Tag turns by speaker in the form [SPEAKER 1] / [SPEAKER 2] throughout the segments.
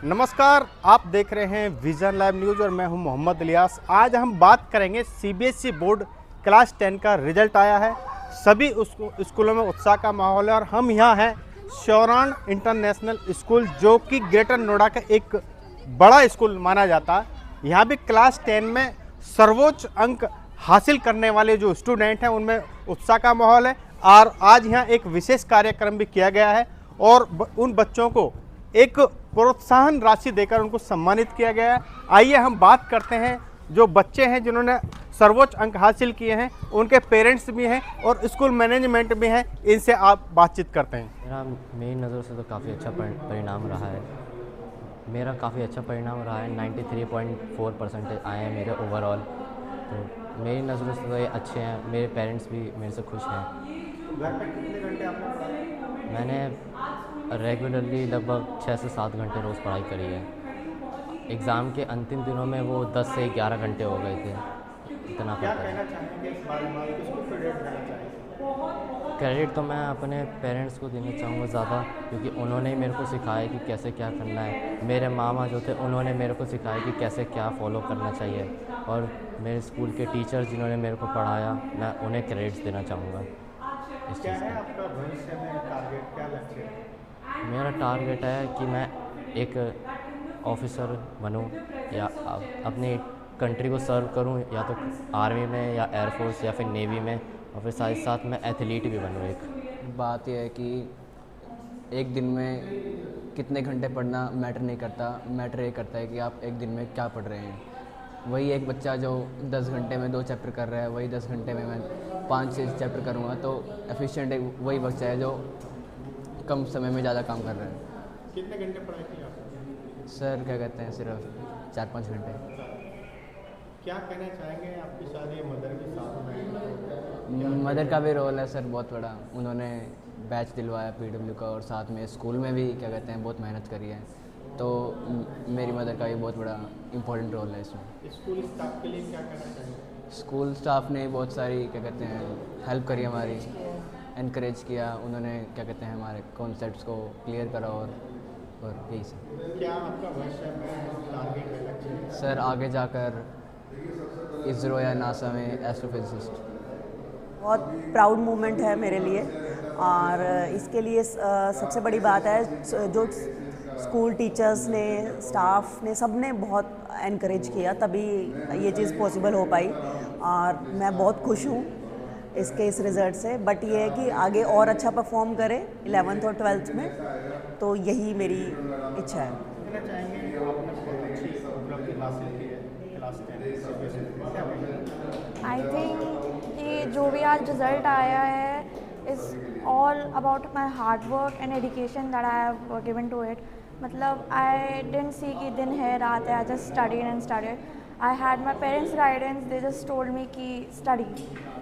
[SPEAKER 1] नमस्कार, आप देख रहे हैं विजन लाइव न्यूज़ और मैं हूं मोहम्मद इलियास। आज हम बात करेंगे सीबीएसई बोर्ड क्लास 10 का रिजल्ट आया है। सभी स्कूलों में उत्साह का माहौल है और हम यहाँ हैं शौरान इंटरनेशनल स्कूल, जो कि ग्रेटर नोएडा का एक बड़ा स्कूल माना जाता है। यहाँ भी क्लास 10 में सर्वोच्च अंक हासिल करने वाले जो स्टूडेंट हैं उनमें उत्साह का माहौल है और आज यहाँ एक विशेष कार्यक्रम भी किया गया है और उन बच्चों को एक प्रोत्साहन राशि देकर उनको सम्मानित किया गया है। आइए हम बात करते हैं जो बच्चे हैं जिन्होंने सर्वोच्च अंक हासिल किए हैं, उनके पेरेंट्स भी हैं और स्कूल मैनेजमेंट भी हैं, इनसे आप बातचीत करते हैं।
[SPEAKER 2] मेरी नज़र से तो काफ़ी अच्छा परिणाम रहा है। मेरा काफ़ी अच्छा परिणाम रहा है, 93.4% आए हैं मेरे ओवरऑल। तो मेरी नज़रों से तो ये अच्छे हैं, मेरे पेरेंट्स भी मेरे से खुश हैं।
[SPEAKER 1] घर पे कितने घंटे आपने पढ़ा?
[SPEAKER 2] मैंने रेगुलरली लगभग 6 से 7 घंटे रोज़ पढ़ाई करी है। एग्ज़ाम के अंतिम दिनों में वो 10 से 11 घंटे हो गए थे। इतना
[SPEAKER 1] क्या
[SPEAKER 2] पता है।
[SPEAKER 1] कहना चाहेंगे इस बारे में, किसको क्रेडिट देना चाहेंगे?
[SPEAKER 2] क्रेडिट तो मैं अपने पेरेंट्स को देना चाहूँगा ज़्यादा, क्योंकि उन्होंने ही मेरे को सिखाया कि कैसे क्या करना है। मेरे मामा जो थे उन्होंने मेरे को सिखाया कि कैसे क्या फॉलो करना चाहिए, और मेरे स्कूल के टीचर्स जिन्होंने मेरे को पढ़ाया, मैं उन्हें क्रेडिट्स देना चाहूँगा इस
[SPEAKER 1] क्या
[SPEAKER 2] चीज़
[SPEAKER 1] है
[SPEAKER 2] का।
[SPEAKER 1] आपका भविष्य में टारगेट, क्या लक्ष्य है?
[SPEAKER 2] मेरा टारगेट है कि मैं एक ऑफिसर बनूं या अपनी कंट्री को सर्व करूं, या तो आर्मी में या एयरफोर्स या फिर नेवी में, और फिर साथ ही साथ मैं एथलीट भी बनूं एक।
[SPEAKER 3] बात यह है कि एक दिन में कितने घंटे पढ़ना मैटर नहीं करता, मैटर ये करता है कि आप एक दिन में क्या पढ़ रहे हैं। वही एक बच्चा जो 10 घंटे में 2 चैप्टर कर रहा है, वही 10 घंटे में मैं 5-6 चैप्टर करूँगा, तो एफिशिएंट वही बच्चा है जो कम समय में ज़्यादा काम कर रहा है।
[SPEAKER 1] कितने घंटे पढ़ाई की आपने?
[SPEAKER 3] सर क्या कहते हैं, सिर्फ 4-5 घंटे।
[SPEAKER 1] क्या कहना चाहेंगे, आपकी शादी मदर के साथ में?
[SPEAKER 3] मदर का भी रोल है सर बहुत बड़ा। उन्होंने बैच दिलवाया पीडब्ल्यू का, और साथ में स्कूल में भी क्या कहते हैं बहुत मेहनत करी है, तो मेरी मदर का भी बहुत बड़ा इम्पोर्टेंट रोल है इसमें।
[SPEAKER 1] स्कूल स्टाफ के लिए क्या कहना चाहेंगे?
[SPEAKER 3] स्कूल स्टाफ ने बहुत सारी क्या कहते हैं हेल्प करी हमारी, इनकरेज किया। उन्होंने क्या कहते हैं हमारे कॉन्सेप्ट्स को क्लियर करा, और यही सब।
[SPEAKER 1] क्या आपका भविष्य में टारगेट है, लक्ष्य है?
[SPEAKER 3] सर आगे जाकर इसरो या नासा में एस्ट्रोफिजिसिस्ट।
[SPEAKER 4] बहुत प्राउड मोमेंट है मेरे लिए, और इसके लिए सबसे बड़ी बात है जो स्कूल टीचर्स ने, स्टाफ ने, सब ने बहुत एनकरेज किया, तभी ये चीज़ पॉसिबल हो पाई। और मैं बहुत खुश हूँ इस रिज़ल्ट से। बट ये है कि आगे और अच्छा परफॉर्म करें 11th और 12th में, तो यही मेरी इच्छा है।
[SPEAKER 1] कहना चाहेंगे आपने बहुत अच्छी उपलब्धि हासिल की है क्लास 10 से, क्या कहेंगे?
[SPEAKER 5] आई थिंक कि जो भी आज रिज़ल्ट आया है is all about my hard work and dedication that I have given to it. मतलब आई डिडंट सी कि दिन है रात है, I just studied and studied. I had my parents' guidance, they just told me ki study,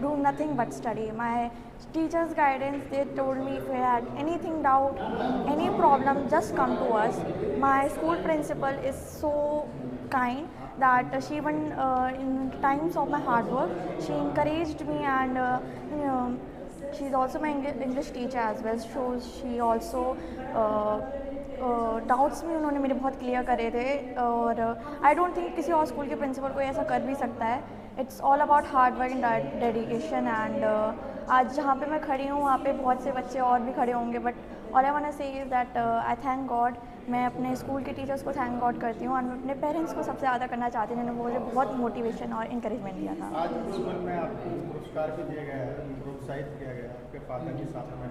[SPEAKER 5] do nothing but study. My teachers' guidance, they told me if you had anything doubt, any problem, just come to us. My school principal is so kind that she even in times of my hard work, she encouraged me, and she's also my English teacher as well, so she also doubts भी उन्होंने मेरे बहुत clear करे थे। और I don't think किसी और school के प्रिंसिपल को ऐसा कर भी सकता है। It's all about hard work and dedication. And आज जहाँ पे मैं खड़ी हूँ वहाँ पे बहुत से बच्चे और भी खड़े होंगे, but all I want to say is that I thank God. मैं अपने स्कूल के टीचर्स को थैंक गॉड करती हूँ, और मैं अपने पेरेंट्स को सबसे ज़्यादा करना चाहती हूँ, जिन्होंने मुझे बहुत मोटिवेशन और इंकरेजमेंट दिया था।
[SPEAKER 1] आज स्कूल में आपको पुरस्कार भी दिया गया है, प्रोत्साहित किया गया है आपके फादर के साथ में,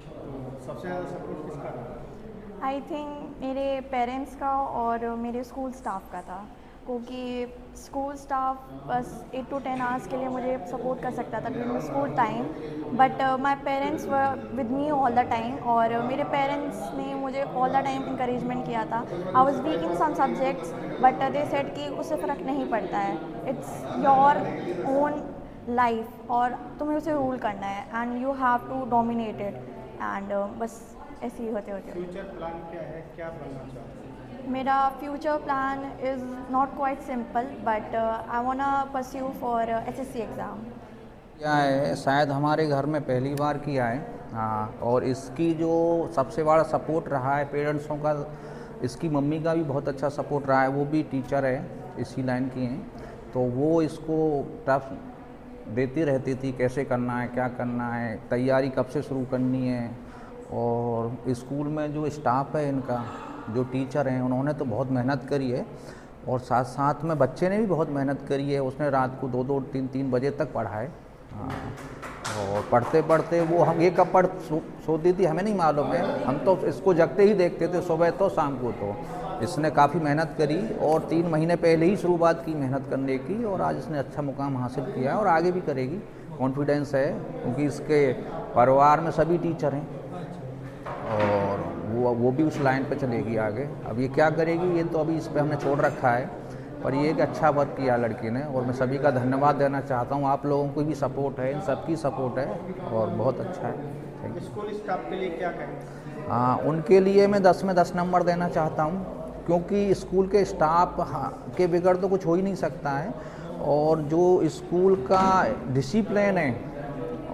[SPEAKER 1] तो सबसे ज़्यादा सपोर्ट किसका रहा?
[SPEAKER 5] आई थिंक मेरे पेरेंट्स का और मेरे स्कूल स्टाफ का था, क्योंकि स्कूल स्टाफ बस 8 to 10 आवर्स के लिए मुझे सपोर्ट कर सकता था during school time, but my parents were with me all the time. और मेरे पेरेंट्स ने मुझे ऑल द टाइम इंकरेजमेंट किया था। I was weak in some subjects, but they said कि उससे फ़र्क नहीं पड़ता है, इट्स योर ओन लाइफ और तुम्हें उसे रूल करना है, and you have to dominate it. And बस ऐसे ही होते होते।
[SPEAKER 1] फ्यूचर प्लान क्या है, क्या बनना चाहते हैं?
[SPEAKER 5] मेरा future plan is not quite simple, but I वांना pursue for SSC exam.
[SPEAKER 6] किया है, शायद हमारे घर में पहली बार किया है। हाँ, और इसकी जो सबसे बड़ा सपोर्ट रहा है पेरेंट्सों का, इसकी मम्मी का भी बहुत अच्छा सपोर्ट रहा है, वो भी टीचर है, इसी लाइन की हैं, तो वो इसको टफ देती रहती थी, कैसे करना है, क्या करना है, तैयारी कब से शुरू करनी है। और स्कूल में जो स्टाफ है इनका, जो टीचर हैं, उन्होंने तो बहुत मेहनत करी है और साथ साथ में बच्चे ने भी बहुत मेहनत करी है। उसने रात को 2-2, 3-3 बजे तक पढ़ा है। हाँ, और पढ़ते पढ़ते वो हम ये कब पढ़ सोती थी हमें नहीं मालूम है, हम तो इसको जगते ही देखते थे, सुबह तो शाम को। तो इसने काफ़ी मेहनत करी और 3 महीने पहले ही शुरुआत की मेहनत करने की, और आज इसने अच्छा मुकाम हासिल किया है और आगे भी करेगी, कॉन्फिडेंस है, क्योंकि इसके परिवार में सभी टीचर हैं और वो भी उस लाइन पे चलेगी आगे। अब ये क्या करेगी ये तो अभी इस पे हमने छोड़ रखा है, पर ये एक अच्छा वर्क किया लड़की ने और मैं सभी का धन्यवाद देना चाहता हूँ। आप लोगों को भी सपोर्ट है, इन सबकी सपोर्ट है और बहुत अच्छा है। Thank you.
[SPEAKER 1] स्कूल स्टाफ के लिए क्या कहेंगे?
[SPEAKER 6] हाँ, उनके लिए मैं 10 में 10 नंबर देना चाहता हूँ, क्योंकि स्कूल के स्टाफ के बिगड़ तो कुछ हो ही नहीं सकता है, और जो स्कूल का डिसिप्लिन है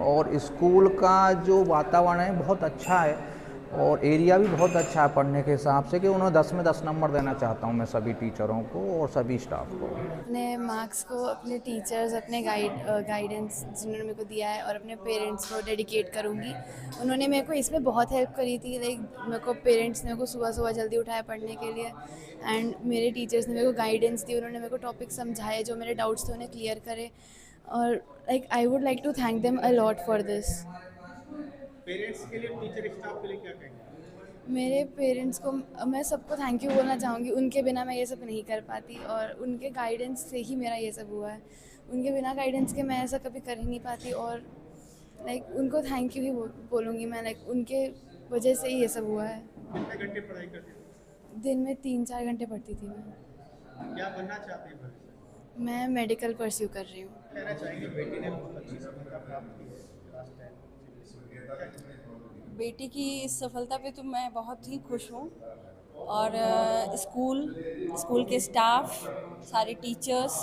[SPEAKER 6] और स्कूल का जो वातावरण है बहुत अच्छा है और एरिया भी बहुत अच्छा है पढ़ने के हिसाब से, कि उन्हें 10 में 10 नंबर देना चाहता हूँ मैं सभी टीचरों को और सभी स्टाफ को।
[SPEAKER 7] अपने मार्क्स को अपने टीचर्स, अपने गाइडेंस जिन्होंने मेरे को दिया है और अपने पेरेंट्स को डेडिकेट करूँगी। उन्होंने मेरे को इसमें बहुत हेल्प करी थी। लाइक मेरे को पेरेंट्स ने मेरे को सुबह सुबह जल्दी उठाया पढ़ने के लिए, एंड मेरे टीचर्स ने मेरे को गाइडेंस दी। उन्होंने मेरे को टॉपिक समझाए, जो मेरे डाउट्स थे उन्हें क्लियर करे, और like I would like to thank them a lot for this.
[SPEAKER 1] Parents के लिए, टीचर स्टाफ के लिए क्या कहेंगे?
[SPEAKER 7] मेरे पेरेंट्स को मैं सबको थैंक यू बोलना चाहूँगी। उनके बिना मैं ये सब नहीं कर पाती और उनके गाइडेंस से ही मेरा ये सब हुआ है। उनके बिना गाइडेंस के मैं ऐसा कभी कर ही नहीं पाती, और लाइक उनको थैंक यू ही बोलूँगी मैं। लाइक उनके वजह से ही ये सब हुआ है।
[SPEAKER 1] कितने घंटे पढ़ाई करते थे?
[SPEAKER 7] दिन में 3-4 घंटे पढ़ती थी मैं।
[SPEAKER 1] क्या बनना चाहते हैं भविष्य में?
[SPEAKER 7] मैं मेडिकल परस्यू कर रही हूँ।
[SPEAKER 1] कहना चाहेंगे बेटी ने बहुत अच्छी सफलता प्राप्त की है क्लास 10
[SPEAKER 8] बेटी की इस सफलता पे तो मैं बहुत ही खुश हूँ, और स्कूल के स्टाफ, सारे टीचर्स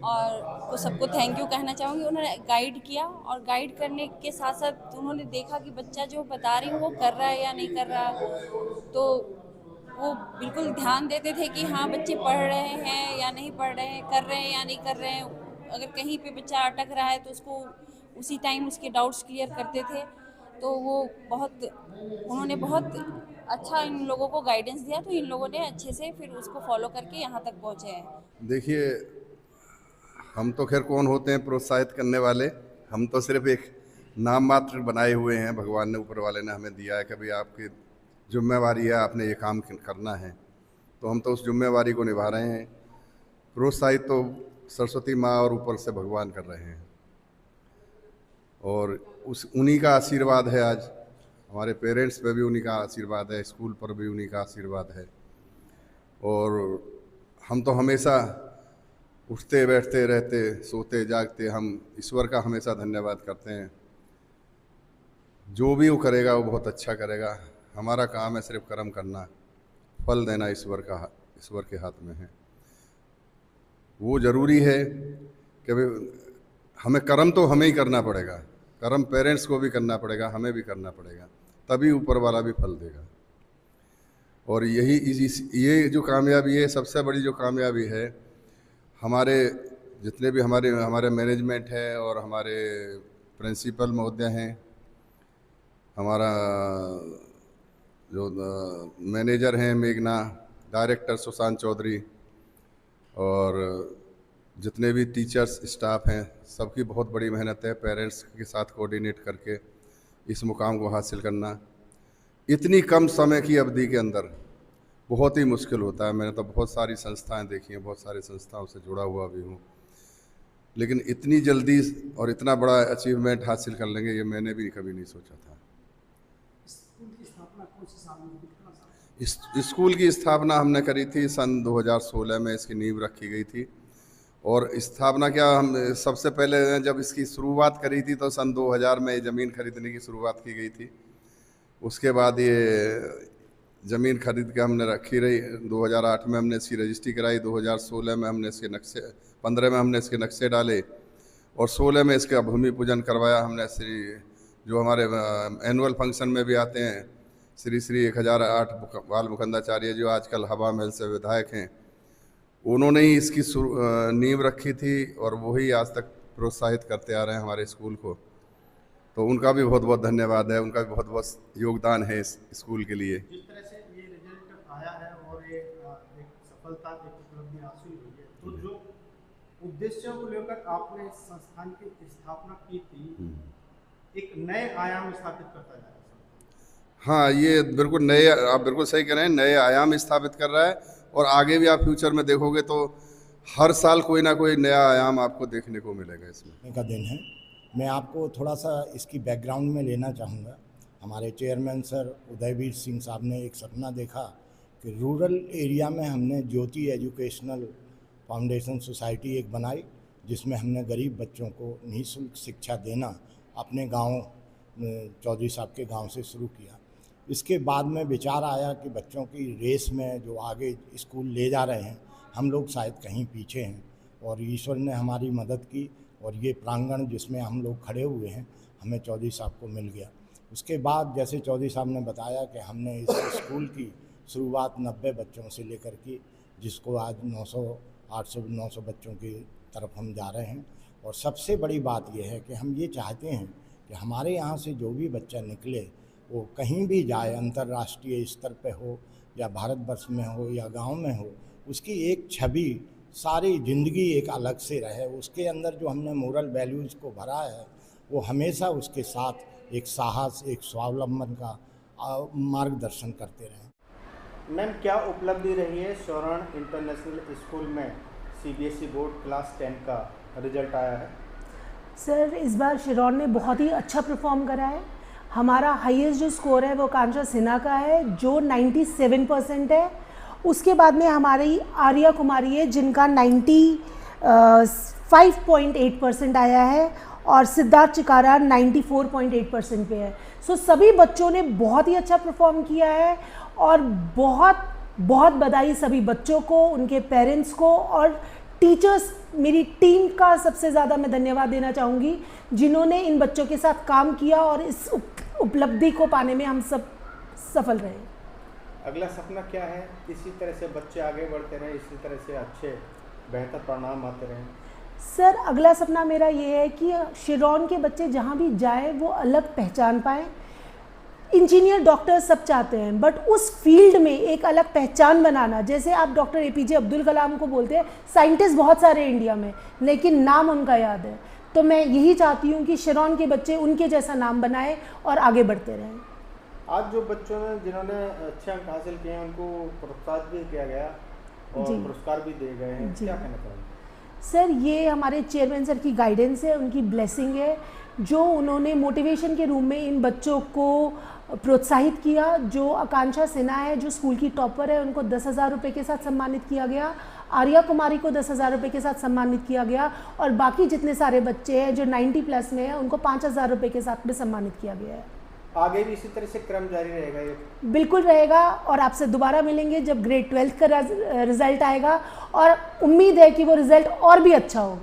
[SPEAKER 8] और को सबको थैंक यू कहना चाहूँगी। उन्होंने गाइड किया और गाइड करने के साथ साथ उन्होंने देखा कि बच्चा जो बता रही हूँ वो कर रहा है या नहीं कर रहा, तो वो बिल्कुल ध्यान देते थे कि हाँ बच्चे पढ़ रहे हैं या नहीं पढ़ रहे हैं, कर रहे हैं या नहीं कर रहे हैं। अगर कहीं पे बच्चा अटक रहा है तो उसको उसी टाइम उसके डाउट्स क्लियर करते थे। तो वो उन्होंने बहुत अच्छा इन लोगों को गाइडेंस दिया, तो इन लोगों ने अच्छे से फिर उसको फॉलो करके यहाँ तक पहुँचे हैं।
[SPEAKER 9] देखिए, हम तो खैर कौन होते हैं प्रोत्साहित करने वाले, हम तो सिर्फ एक नाम मात्र बनाए हुए हैं। भगवान ने, ऊपर वाले ने हमें दिया है कि भाई आपकी जिम्मेवारी है, आपने ये काम करना है, तो हम तो उस जिम्मेवारी को निभा रहे हैं। प्रोत्साहित तो सरस्वती माँ और ऊपर से भगवान कर रहे हैं, और उन्हीं का आशीर्वाद है। आज हमारे पेरेंट्स पे भी उन्हीं का आशीर्वाद है, स्कूल पर भी उन्हीं का आशीर्वाद है, और हम तो हमेशा उठते बैठते रहते, सोते जागते हम ईश्वर का हमेशा धन्यवाद करते हैं। जो भी वो करेगा वो बहुत अच्छा करेगा। हमारा काम है सिर्फ कर्म करना, फल देना ईश्वर के हाथ में है। वो ज़रूरी है कि हमें कर्म तो हमें ही करना पड़ेगा, कर्म पेरेंट्स को भी करना पड़ेगा, हमें भी करना पड़ेगा, तभी ऊपर वाला भी फल देगा। और ये जो कामयाबी है, सबसे बड़ी जो कामयाबी है, हमारे जितने भी हमारे मैनेजमेंट है और हमारे प्रिंसिपल महोदय हैं, हमारा जो मैनेजर हैं मेघना, डायरेक्टर सुशांत चौधरी, और जितने भी टीचर्स स्टाफ हैं, सबकी बहुत बड़ी मेहनत है। पेरेंट्स के साथ कोऑर्डिनेट करके इस मुकाम को हासिल करना इतनी कम समय की अवधि के अंदर बहुत ही मुश्किल होता है। मैंने तो बहुत सारी संस्थाएं देखी हैं, बहुत सारी संस्थाओं से जुड़ा हुआ भी हूँ, लेकिन इतनी जल्दी और इतना बड़ा अचीवमेंट हासिल कर लेंगे ये मैंने भी कभी नहीं सोचा था। स्कूल की स्थापना हमने करी थी सन 2016 में, इसकी नींव रखी गई थी। और स्थापना क्या, हम सबसे पहले जब इसकी शुरुआत करी थी तो सन 2000 में ज़मीन खरीदने की शुरुआत की गई थी। उसके बाद ये ज़मीन खरीद के हमने रखी रही। 2008 में हमने इसकी रजिस्ट्री कराई, 2016 में हमने इसके नक्शे, 15 में हमने इसके नक्शे डाले, और 16 में इसका भूमि पूजन करवाया हमने। जो हमारे एनुअल फंक्शन में भी आते हैं श्री श्री 1008 बाल मुकुंदाचार्य जो आजकल हवा महल से विधायक हैं, उन्होंने ही इसकी नींव रखी थी और वही आज तक प्रोत्साहित करते आ रहे हैं हमारे स्कूल को। तो उनका भी बहुत बहुत धन्यवाद है, उनका भी बहुत बहुत योगदान है इस स्कूल के लिए।
[SPEAKER 1] जिस तरह से ये रिजल्ट आया है और एक सफलता, एक उपलब्धि हासिल हुई है, तो जो उद्देश्यों को लेकर आपने इस संस्थान की स्थापना की थी, एक नए आयाम स्थापित करता जा रहा है।
[SPEAKER 9] हाँ, ये बिल्कुल नए, आप बिल्कुल सही कह रहे हैं, नए आयाम स्थापित कर रहा है और आगे भी आप फ्यूचर में देखोगे तो हर साल कोई ना कोई नया आयाम आपको देखने को मिलेगा इसमें।
[SPEAKER 10] का दिन है। मैं आपको थोड़ा सा इसकी बैकग्राउंड में लेना चाहूँगा। हमारे चेयरमैन सर उदयवीर सिंह साहब ने एक सपना देखा कि रूरल एरिया में हमने ज्योति एजुकेशनल फाउंडेशन सोसाइटी एक बनाई, जिसमें हमने गरीब बच्चों को निःशुल्क शिक्षा देना अपने गांव चौधरी साहब के गांव से शुरू किया। इसके बाद में विचार आया कि बच्चों की रेस में जो आगे स्कूल ले जा रहे हैं, हम लोग शायद कहीं पीछे हैं, और ईश्वर ने हमारी मदद की और ये प्रांगण जिसमें हम लोग खड़े हुए हैं हमें चौधरी साहब को मिल गया। उसके बाद जैसे चौधरी साहब ने बताया कि हमने इस स्कूल की शुरुआत 90 बच्चों से लेकर की, जिसको आज 800-900 बच्चों की तरफ हम जा रहे हैं। और सबसे बड़ी बात यह है कि हम ये चाहते हैं कि हमारे यहाँ से जो भी बच्चा निकले वो कहीं भी जाए, अंतर्राष्ट्रीय स्तर पे हो या भारतवर्ष में हो या गांव में हो, उसकी एक छवि, सारी ज़िंदगी एक अलग से रहे। उसके अंदर जो हमने मोरल वैल्यूज़ को भरा है वो हमेशा उसके साथ एक साहस, एक स्वावलंबन का मार्गदर्शन करते रहें।
[SPEAKER 1] मैम, क्या उपलब्धि रही है शौरण इंटरनेशनल स्कूल में सीबीएसई बोर्ड क्लास 10 का रिजल्ट आया है?
[SPEAKER 11] सर, इस बार शिरौन ने बहुत ही अच्छा परफॉर्म करा है। हमारा हाईएस्ट जो स्कोर है वो आकांक्षा सिन्हा का है जो 97% है। उसके बाद में हमारी आर्या कुमारी है जिनका 95.8% आया है और सिद्धार्थ चिकारा 94.8% पे है। सो सभी बच्चों ने बहुत ही अच्छा परफॉर्म किया है और बहुत बहुत बधाई सभी बच्चों को, उनके पेरेंट्स को और टीचर्स। मेरी टीम का सबसे ज़्यादा मैं धन्यवाद देना चाहूँगी जिन्होंने इन बच्चों के साथ काम किया और इस उपलब्धि को पाने में हम सब सफल रहे।
[SPEAKER 1] अगला सपना क्या है? इसी तरह से बच्चे आगे बढ़ते रहें, इसी तरह से अच्छे बेहतर परिणाम आते रहें।
[SPEAKER 11] सर, अगला सपना मेरा ये है कि शिरौन के बच्चे जहाँ भी जाए वो अलग पहचान पाएँ। इंजीनियर, डॉक्टर सब चाहते हैं, बट उस फील्ड में एक अलग पहचान बनाना, जैसे आप डॉक्टर एपीजे अब्दुल कलाम को बोलते हैं, साइंटिस्ट बहुत सारे इंडिया में लेकिन नाम उनका याद है। तो मैं यही चाहती हूँ कि शिरौन के बच्चे उनके जैसा नाम बनाएं और आगे बढ़ते रहें।
[SPEAKER 1] आज जो बच्चों ने जिन्होंने अच्छे अंक हासिल किए हैं उनको प्रोत्साहित भी किया गया और पुरस्कार भी दिए गए हैं, क्या कहना चाहेंगे?
[SPEAKER 11] सर, ये हमारे चेयरमैन सर की गाइडेंस है, उनकी ब्लेसिंग है, जो उन्होंने मोटिवेशन के रूप में इन बच्चों को प्रोत्साहित किया। जो आकांक्षा सिन्हा है जो स्कूल की टॉपर है, उनको 10,000 रुपये के साथ सम्मानित किया गया। आर्या कुमारी को 10,000 रुपये के साथ सम्मानित किया गया और बाकी जितने सारे बच्चे हैं जो 90+ में हैं उनको 5,000 रुपये के साथ में सम्मानित किया गया है।
[SPEAKER 1] आगे भी इसी तरह से क्रम जारी रहेगा ये?
[SPEAKER 11] बिल्कुल रहेगा और आपसे दोबारा मिलेंगे जब ग्रेड 12 का रिजल्ट आएगा और उम्मीद है कि वो रिजल्ट और भी अच्छा होगा।